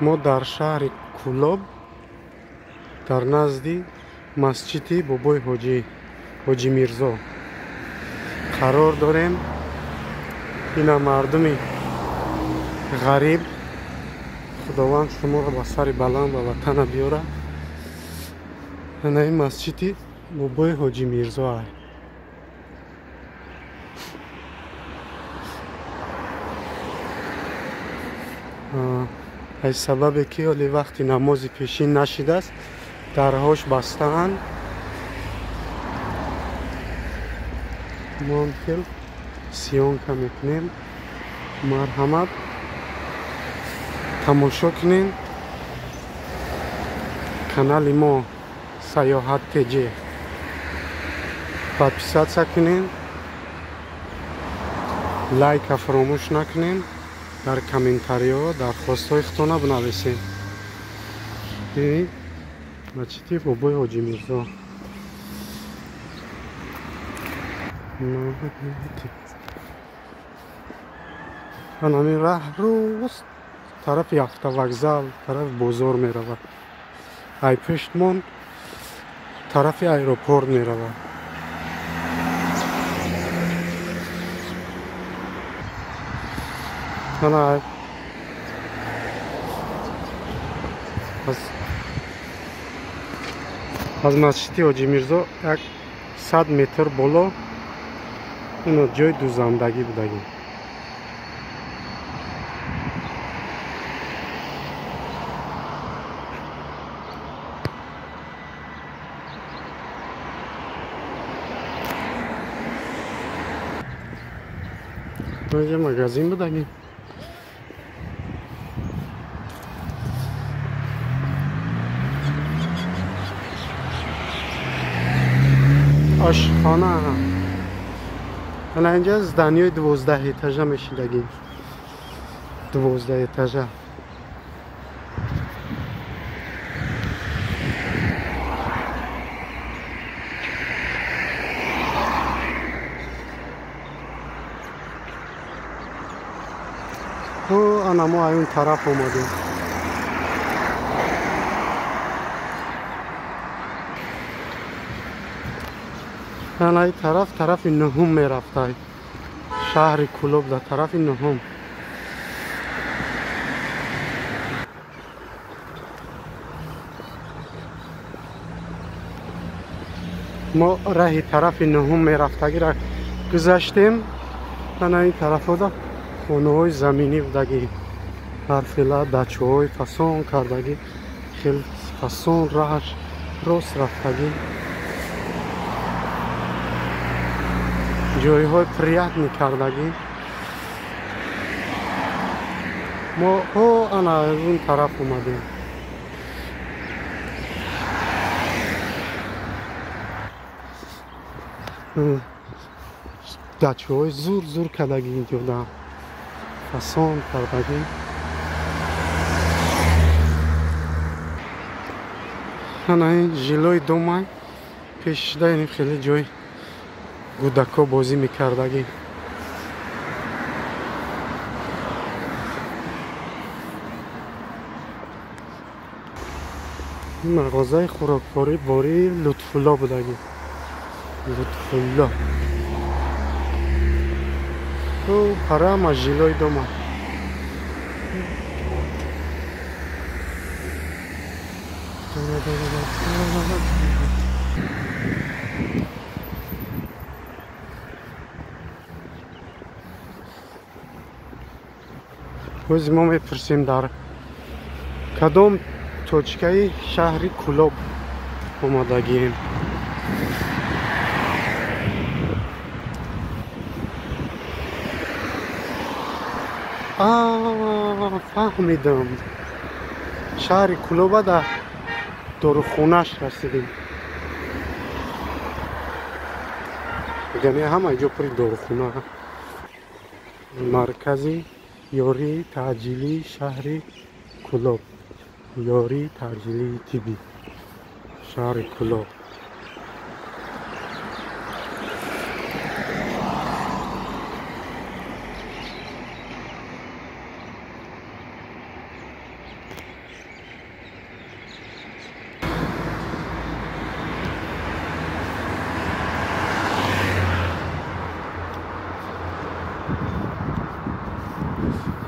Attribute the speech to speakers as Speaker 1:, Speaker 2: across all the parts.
Speaker 1: ما در شهر کولاب در نزدی مسجد بابای حاجی میرزا قرار داریم. اینا مردمی غریب خداوند شما را به سر بلند و وطن بیاره. این مسجد بابای حاجی میرزا است. ای سببه که ولی وقتی نماز پیشین نشده است درهاش بستند. ما هم که سیانکه میکنیم. مرحمت تماشا کنین کانال ما سیاحت تیجی подписаться کنین، لایک فراموش نکنین، در کامنتاری ها درخواست های خودتون بنویسین. ببین مسجد بابای حاجی میرزا. من همین راه روست طرف یافته وокزال طرف بازار می رود. ای پشتمان طرف ایروپورت می رود. از مسجد حاجی میرزا 100 متر بالا اینو جای دوزندگی بودگی. اینجا مغازین بودگی. آشخانه الان اینجا زدنی 12 اتاژه میشیدگی. 12 اتاژه. او انا ما این طرف اومدیم. انا این طرف نهم میرفته. شهر کولاب در طرف نهم. ما راه طرف نهم میرفتگی را گذشتیم. انا این طرف ها خونه های زمینی بودگی. هر فیله دچه های فسان کردگی. خیلی فسان راهش راست رفتگی. جایی های پریت میکردگی. ما انا از اون طرف اومدیم. دچه های زور کردگی اینجا در فسان کردگی. انا این جلوی دومای پیش داریم خیلی جای گودکا بازی میکردگی. مغازه خوراکخوری باری لطفالله بودگی. لطفالله او پرم از جلوی دوما. باز ما میپرسیم در کدام توچکه شهر کولاب اومدگیم. فهمیدم. شهر کولاب در داروخونه‌اش رسیدیم. یعنی همه جا پر داروخونه. مرکزی یاری تعجیلی شهر کولاب. یاری تعجیلی تیبی شهر کولاب.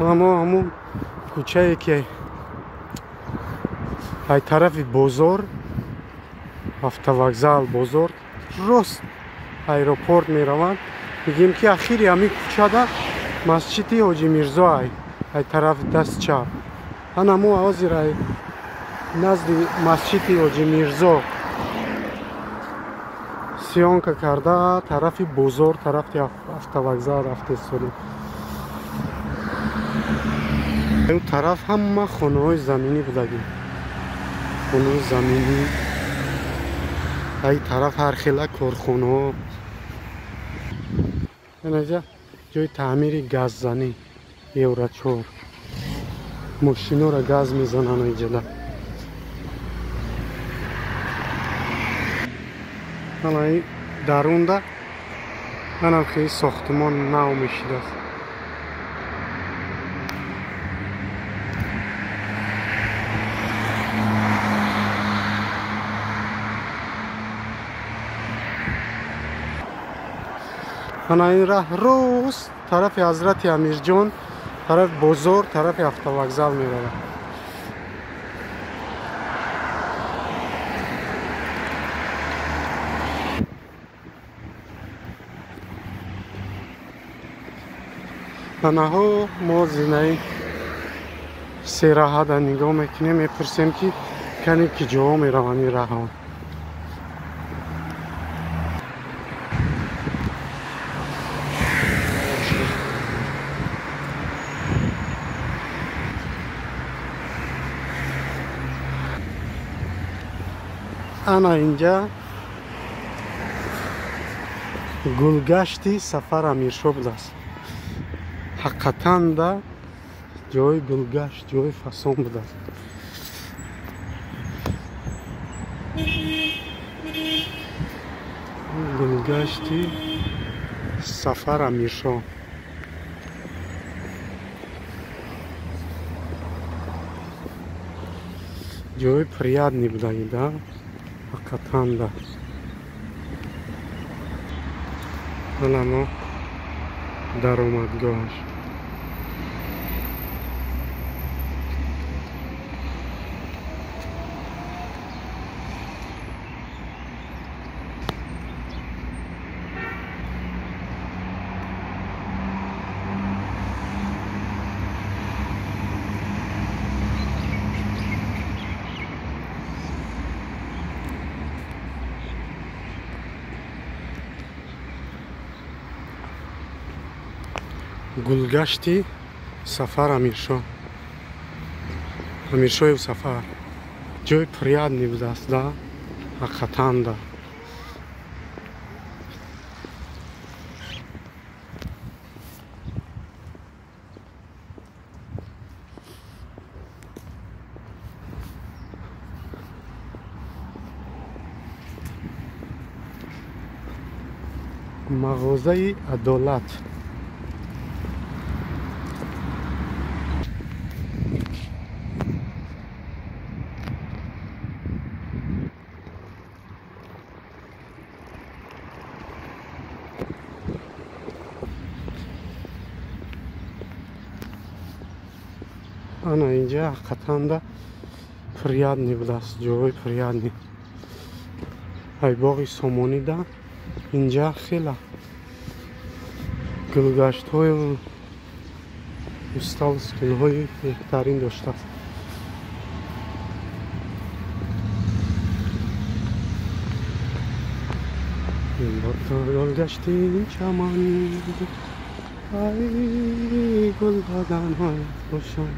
Speaker 1: ما همون کوچه‌ای که ای طرف بازار автовокзал بازار راست аэропорт میروند میگیم که اخیری همین کوچه ده مسجد حاجی میرزا ای طرف دست چپ همون حاضر ای نزد مسجد حاجی میرزا سیانکا کرده طرف بازار طرف автовокзал رفته سوری اون طرف همه خانه های زمینی بودگی خانه زمینی ای طرف هر خیلی کارخانه ها اینجا جای تعمیر گاززنی یورا 4 ماشینا را گاز میزنن اینجا حالا این درون ده منم که ساختمان نو میشیده است حالا این راه روز طرف حضرت امیر جان طرف بازار طرف автовокзал میره حالا ما زینه سه راه دا نگاه میکنیم میپرسیم که کنی کجا میروند این راه ها انا اینجا گلگشتی سفر امیرشاه بوده است حقیقتا ده جای گلگشت جای فسان بوده است گلگشتی سفر امیرشاه جای приятный بوده ده حقیقتا ده حالا ما در آمدگاهش گلگشتی سفر امیرشاه امیرشاه سفر جای приятный بوده است ده حقیقتا ده مغازه عدالت انا اینجا حقیقتا ده приятный بوده است جای приятный ای باغی سامانی ده اینجا خیلی گلگشت های استال سکل های بهترین داشته است این بار گلگشتی این چمان ای گل بدن های خوشان